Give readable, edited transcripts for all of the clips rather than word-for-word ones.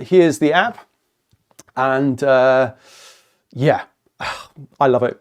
here's the app, and yeah, I love it.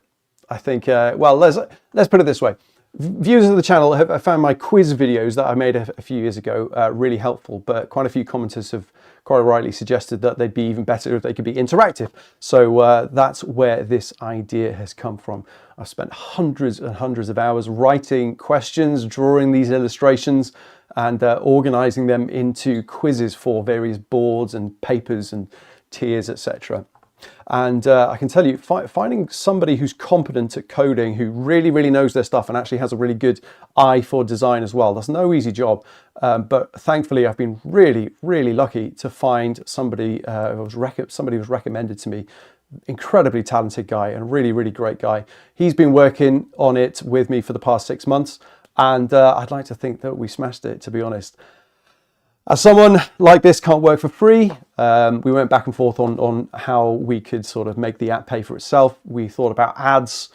I think, well, let's put it this way. Viewers of the channel have found my quiz videos that I made a few years ago really helpful, but quite a few commenters have quite rightly suggested that they'd be even better if they could be interactive. So that's where this idea has come from. I've spent hundreds and hundreds of hours writing questions, drawing these illustrations, and organizing them into quizzes for various boards and papers and tiers, etc. And I can tell you, finding somebody who's competent at coding, who really knows their stuff and actually has a really good eye for design as well, that's no easy job. But thankfully, I've been really lucky to find somebody somebody was recommended to me. Incredibly talented guy and really great guy. He's been working on it with me for the past 6 months, and I'd like to think that we smashed it, to be honest. As someone like this can't work for free, we went back and forth on how we could sort of make the app pay for itself. We thought about ads,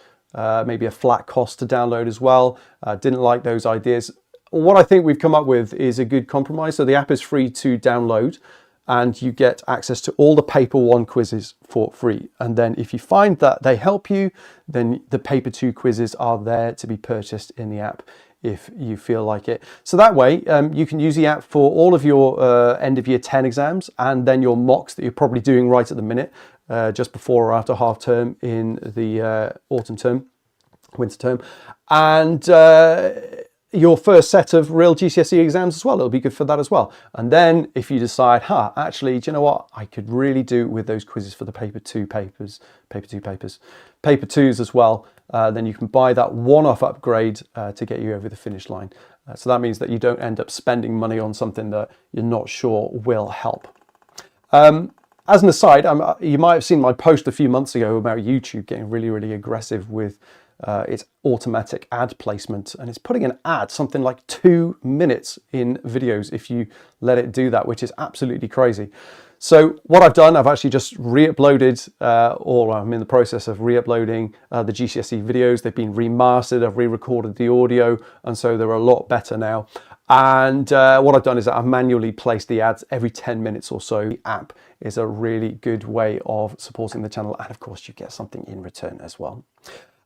maybe a flat cost to download as well. Didn't like those ideas. What I think we've come up with is a good compromise. So the app is free to download, and you get access to all the Paper 1 quizzes for free. And then if you find that they help you, then the Paper 2 quizzes are there to be purchased in the app if you feel like it. So that way you can use the app for all of your end of year 10 exams, and then your mocks that you're probably doing right at the minute, just before or after half term in the autumn term, winter term, and your first set of real GCSE exams as well. It'll be good for that as well. And then if you decide, actually, do you know what? I could really do with those quizzes for the Paper 2 papers, Paper 2s as well. Then you can buy that one-off upgrade to get you over the finish line. So that means that you don't end up spending money on something that you're not sure will help. As an aside, you might have seen my post a few months ago about YouTube getting really aggressive with its automatic ad placement, and it's putting an ad something like 2 minutes in videos if you let it do that, which is absolutely crazy. So what I've done, I've actually just re-uploaded, or I'm in the process of re-uploading the GCSE videos. They've been remastered, I've re-recorded the audio, and so they're a lot better now. And what I've done is that I've manually placed the ads every 10 minutes or so. The app is a really good way of supporting the channel, and of course you get something in return as well.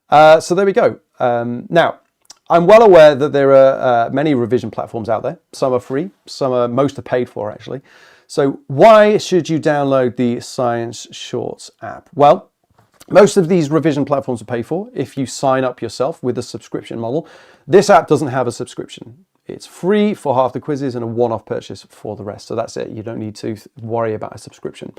So there we go. Now, I'm well aware that there are many revision platforms out there. Some are free, most are paid for actually. So why should you download the Science Shorts app? Well, most of these revision platforms are paid for if you sign up yourself with a subscription model. This app doesn't have a subscription. It's free for half the quizzes and a one-off purchase for the rest. So that's it. You don't need to worry about a subscription.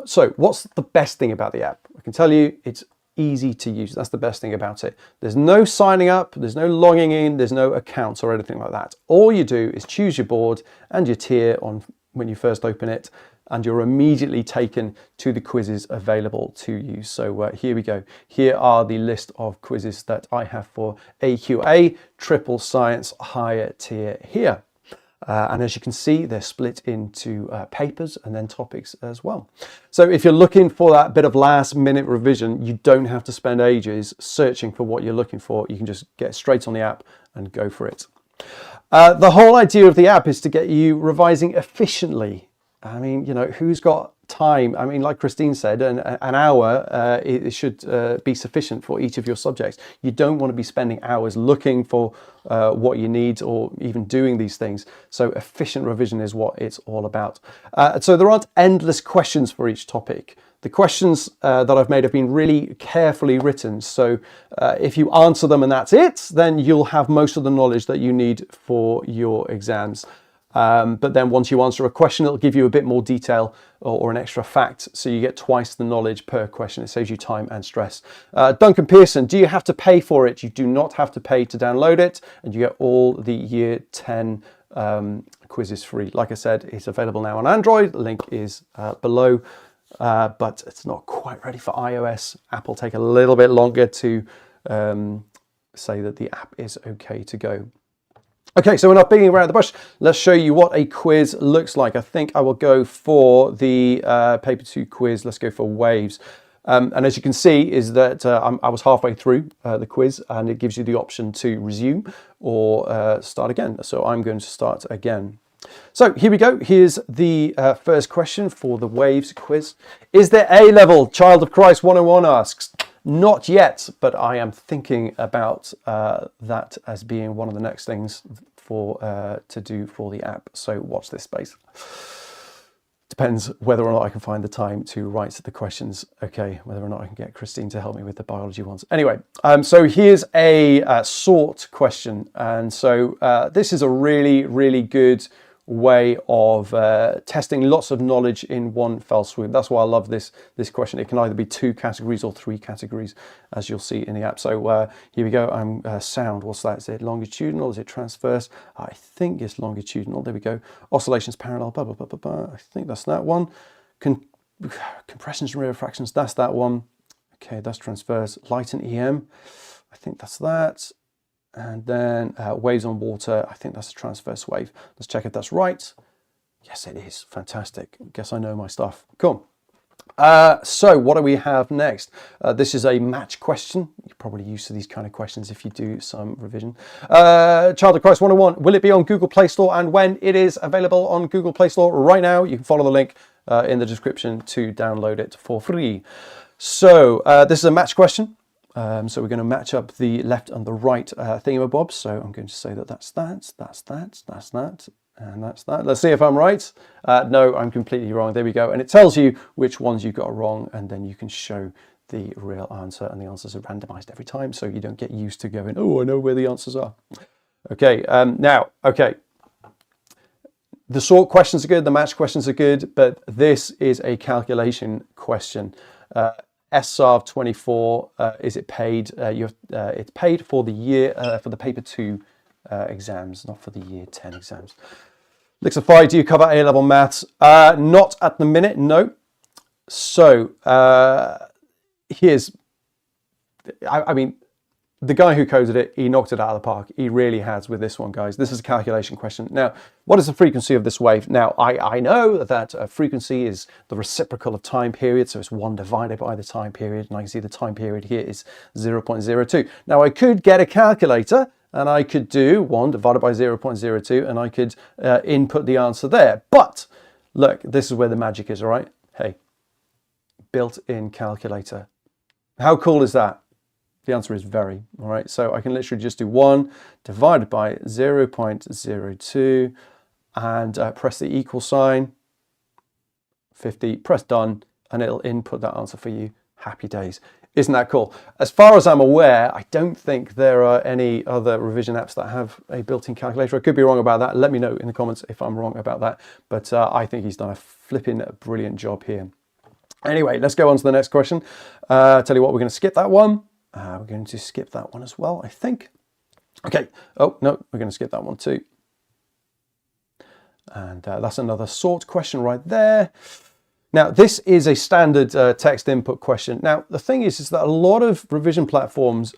So what's the best thing about the app? I can tell you it's easy to use. That's the best thing about it. There's no signing up, there's no logging in, there's no accounts or anything like that. All you do is choose your board and your tier on when you first open it, and you're immediately taken to the quizzes available to you. So here we go. Here are the list of quizzes that I have for AQA, Triple Science higher tier here. And as you can see, they're split into papers and then topics as well. So if you're looking for that bit of last minute revision, you don't have to spend ages searching for what you're looking for. You can just get straight on the app and go for it. The whole idea of the app is to get you revising efficiently. I mean, you know, who's got time? I mean, like Christine said, an hour it should be sufficient for each of your subjects. You don't want to be spending hours looking for what you need or even doing these things. So efficient revision is what it's all about. So there aren't endless questions for each topic. The questions that I've made have been really carefully written. So if you answer them and that's it, then you'll have most of the knowledge that you need for your exams. But then once you answer a question, it'll give you a bit more detail or an extra fact. So you get twice the knowledge per question. It saves you time and stress. Duncan Pearson, do you have to pay for it? You do not have to pay to download it, and you get all the year 10 quizzes free. Like I said, it's available now on Android. The link is below, but it's not quite ready for iOS. Apple take a little bit longer to say that the app is okay to go. Okay, so we're not beating around the bush. Let's show you what a quiz looks like. I think I will go for the paper 2 quiz. Let's go for waves. And as you can see is that I was halfway through the quiz, and it gives you the option to resume or start again. So I'm going to start again. So here we go. Here's the first question for the Waves quiz. Is there A-level? Child of Christ 101 asks. Not yet, but I am thinking about that as being one of the next things for to do for the app. So watch this space. Depends whether or not I can find the time to write the questions. Okay, whether or not I can get Christine to help me with the biology ones. Anyway, so here's a sort question. And so this is a really, really good way of testing lots of knowledge in one fell swoop. That's why I love this question. It can either be 2 categories or 3 categories, as you'll see in the app. So here we go. I'm sound. What's that? Is it longitudinal? Is it transverse? I think it's longitudinal. There we go. Oscillations parallel. Blah, blah, blah, blah, blah. I think that's that one. Compressions and rarefractions. That's that one. Okay, that's transverse. Light and EM. I think that's that. And then waves on water, I think that's a transverse wave. Let's check if that's right. Yes, it is. Fantastic. Guess I know my stuff. Cool. So what do we have next? This is a match question. You're probably used to these kind of questions if you do some revision. Child of Christ 101, will it be on Google Play Store and when? It is available on Google Play Store right now. You can follow the link in the description to download it for free. So this is a match question. So we're going to match up the left and the right thingamabobs. So I'm going to say that that's that, and that's that. Let's see if I'm right. No, I'm completely wrong. There we go. And it tells you which ones you got wrong, and then you can show the real answer, and the answers are randomized every time, so you don't get used to going, oh, I know where the answers are. Okay, okay. The sort questions are good, the match questions are good, but this is a calculation question. SSARV 24, is it paid? It's paid for the year, for the paper 2 exams, not for the year 10 exams. Lixify, do you cover A-level maths? Not at the minute, no. So here's, I mean, the guy who coded it, he knocked it out of the park. He really has with this one, guys. This is a calculation question. Now, what is the frequency of this wave? Now, I know that frequency is the reciprocal of time period, so it's 1 divided by the time period, and I can see the time period here is 0.02. Now, I could get a calculator, and I could do 1 divided by 0.02, and I could input the answer there. But, look, this is where the magic is, all right? Hey, built-in calculator. How cool is that? The answer is very, all right? So I can literally just do 1 divided by 0.02 and press the equal sign, 50, press done, and it'll input that answer for you. Happy days. Isn't that cool? As far as I'm aware, I don't think there are any other revision apps that have a built-in calculator. I could be wrong about that. Let me know in the comments if I'm wrong about that. But I think he's done a flipping brilliant job here. Anyway, let's go on to the next question. Tell you what, we're going to skip that one. We're going to skip that one as well, I think. Okay. Oh, no, we're going to skip that one too. And that's another sort question right there. Now, this is a standard text input question. Now, the thing is that a lot of revision platforms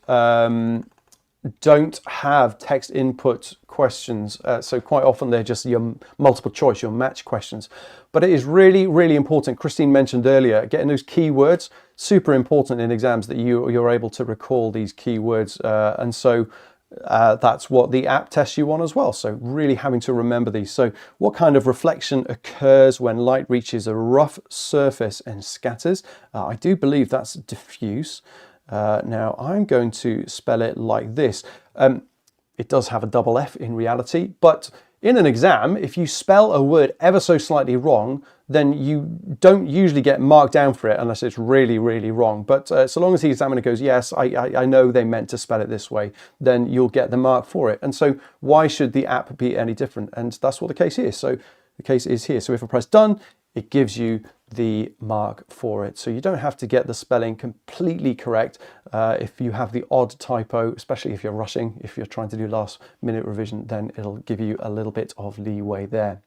don't have text input questions. So quite often they're just your multiple choice, your match questions. But it is really, really important. Christine mentioned earlier, getting those keywords, super important in exams that you're able to recall these keywords. And so that's what the app tests you on as well. So really having to remember these. So what kind of reflection occurs when light reaches a rough surface and scatters? I do believe that's diffuse. Now I'm going to spell it like this. It does have a double F in reality, but in an exam, if you spell a word ever so slightly wrong, then you don't usually get marked down for it unless it's really, really wrong. But so long as the examiner goes, yes, I know they meant to spell it this way, then you'll get the mark for it. And so why should the app be any different? And that's what the case is. So the case is here. So if I press done, it gives you the mark for it. So you don't have to get the spelling completely correct. If you have the odd typo, especially if you're rushing, if you're trying to do last minute revision, then it'll give you a little bit of leeway there.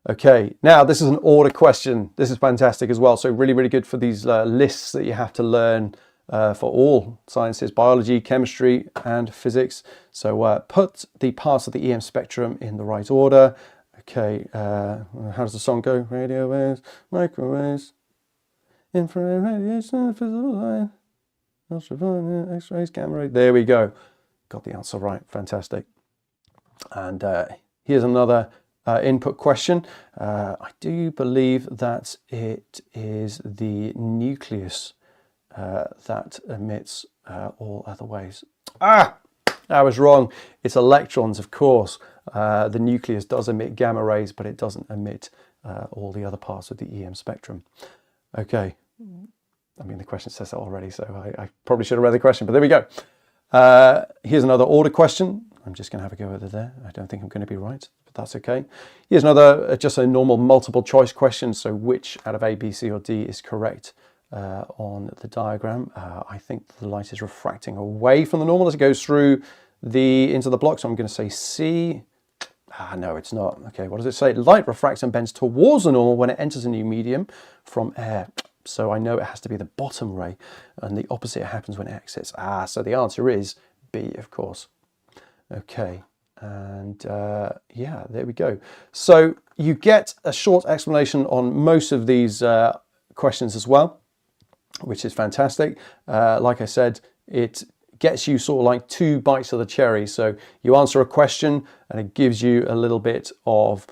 Okay, now this is an order question. This is fantastic as well. So really, really good for these lists that you have to learn for all sciences, biology, chemistry, and physics. So put the parts of the EM spectrum in the right order. Okay, how does the song go? Radio waves, microwaves, infrared radiation, visible light, ultraviolet, X-rays, gamma rays. There we go. Got the answer right. Fantastic. And here's another input question. I do believe that it is the nucleus that emits all other waves. Ah, I was wrong. It's electrons, of course. The nucleus does emit gamma rays, but it doesn't emit all the other parts of the EM spectrum. Okay. I mean, the question says that already, so I probably should have read the question, but there we go. Here's another order question. I'm just going to have a go over there. I don't think I'm going to be right, but that's okay. Here's another, just a normal multiple choice question. So which out of A, B, C, or D is correct on the diagram? I think the light is refracting away from the normal as it goes through into the block. So I'm going to say C. No, it's not. Okay, what does it say? Light refracts and bends towards the normal when it enters a new medium from air. So I know it has to be the bottom ray, and the opposite happens when it exits. So the answer is B, of course. Okay, and yeah, there we go. So you get a short explanation on most of these questions as well, which is fantastic. Like I said, it gets you sort of like 2 bites of the cherry. So you answer a question and it gives you a little bit of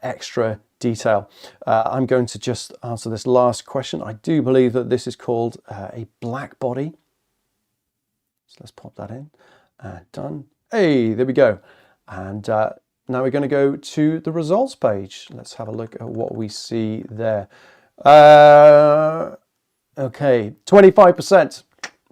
extra detail. I'm going to just answer this last question. I do believe that this is called a black body. So let's pop that in. Done. Hey, there we go. And now we're going to go to the results page. Let's have a look at what we see there. Okay, 25%.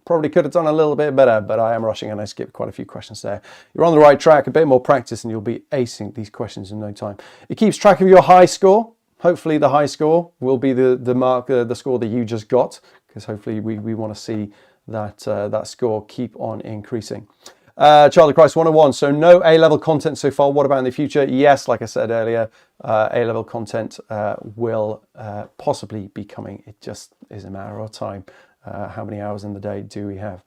Probably could have done a little bit better, but I am rushing and I skipped quite a few questions there. You're on the right track, a bit more practice and you'll be acing these questions in no time. It keeps track of your high score. Hopefully the high score will be the mark, the score that you just got, because hopefully we want to see that, that score keep on increasing. Charlie Christ 101, so no A-level content so far. What about in the future? Yes, like I said earlier, A-level content will possibly be coming. It just is a matter of time. How many hours in the day do we have?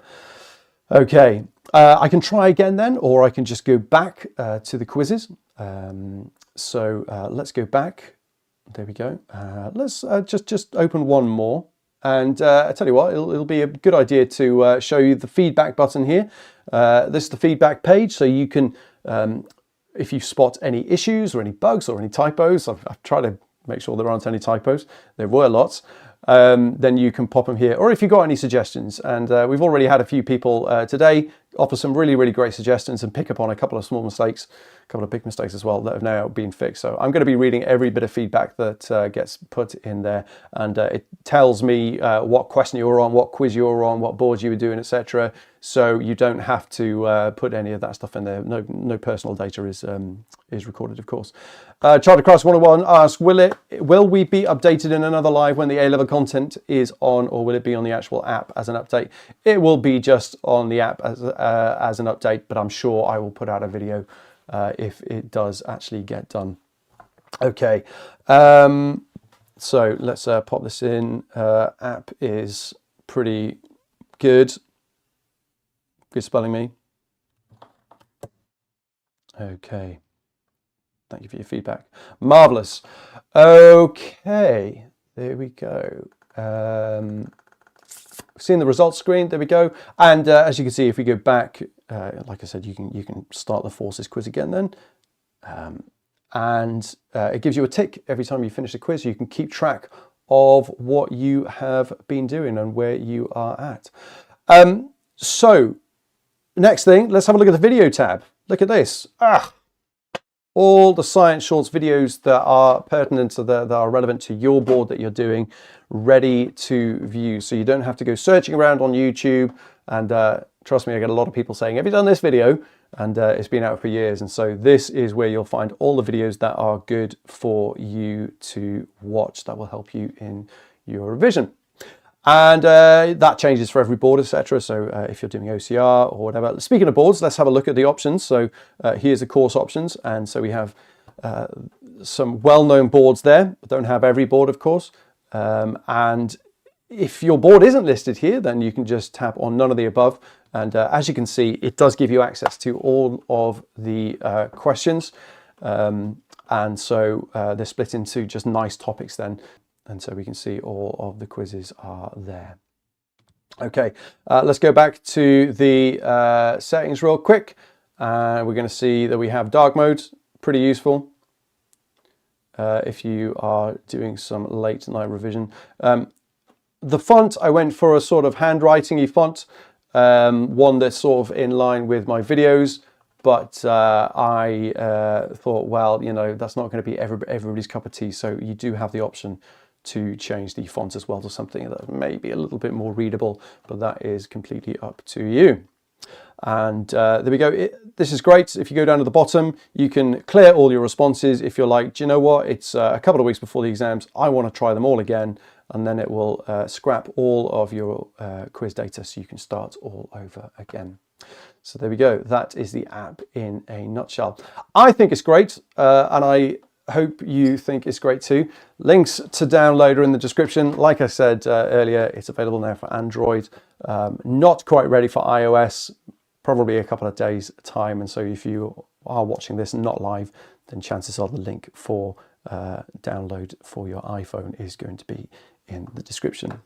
Okay, I can try again then, or I can just go back to the quizzes. So let's go back. There we go. Let's just open one more. And I tell you what, it'll be a good idea to show you the feedback button here. This is the feedback page, so you can, if you spot any issues or any bugs or any typos, I've tried to make sure there aren't any typos. There were lots. Then you can pop them here, or if you've got any suggestions. And we've already had a few people today offer some really, really great suggestions and pick up on a couple of small mistakes, a couple of big mistakes as well that have now been fixed. So I'm going to be reading every bit of feedback that gets put in there, and it tells me what question you were on, what quiz you were on, what boards you were doing, etc. So you don't have to put any of that stuff in there. No personal data is recorded, of course. Charlie Cross 101 asks, will we be updated in another live when the A-level content is on, or will it be on the actual app as an update? It will be just on the app as an update, but I'm sure I will put out a video if it does actually get done. Okay, so let's pop this in. App is pretty good. Good spelling me. Okay. Thank you for your feedback. Marvelous. Okay, there we go. Seeing the results screen, there we go. And as you can see, if we go back, like I said, you can start the forces quiz again then. And it gives you a tick every time you finish the quiz. So you can keep track of what you have been doing and where you are at. So next thing, let's have a look at the video tab. Look at this. All the science shorts videos that are pertinent to that are relevant to your board that you're doing, ready to view. So you don't have to go searching around on YouTube. And trust me, I get a lot of people saying, have you done this video? And it's been out for years. And so this is where you'll find all the videos that are good for you to watch that will help you in your revision. And that changes for every board, etc. So if you're doing OCR or whatever. Speaking of boards, let's have a look at the options. So here's the course options. And so we have some well-known boards there. I don't have every board, of course. And if your board isn't listed here, then you can just tap on none of the above. And as you can see, it does give you access to all of the questions. And so they're split into just nice topics then. And so we can see all of the quizzes are there. Okay, let's go back to the settings real quick. We're going to see that we have dark mode, pretty useful. if you are doing some late night revision. The font, I went for a sort of handwriting-y font, one that's sort of in line with my videos, but I thought, well, you know, that's not going to be everybody's cup of tea, so you do have the option to change the font as well to something that may be a little bit more readable, but that is completely up to you. And there we go. This is great. If you go down to the bottom, you can clear all your responses. If you're like, do you know what, it's a couple of weeks before the exams, I want to try them all again, and then it will scrap all of your quiz data so you can start all over again. So there we go. That is the app in a nutshell. I think it's great, and I hope you think it's great too. Links to download are in the description. Like I said earlier, it's available now for Android. Not quite ready for iOS, probably a couple of days time. And so if you are watching this not live, then chances are the link for download for your iPhone is going to be in the description.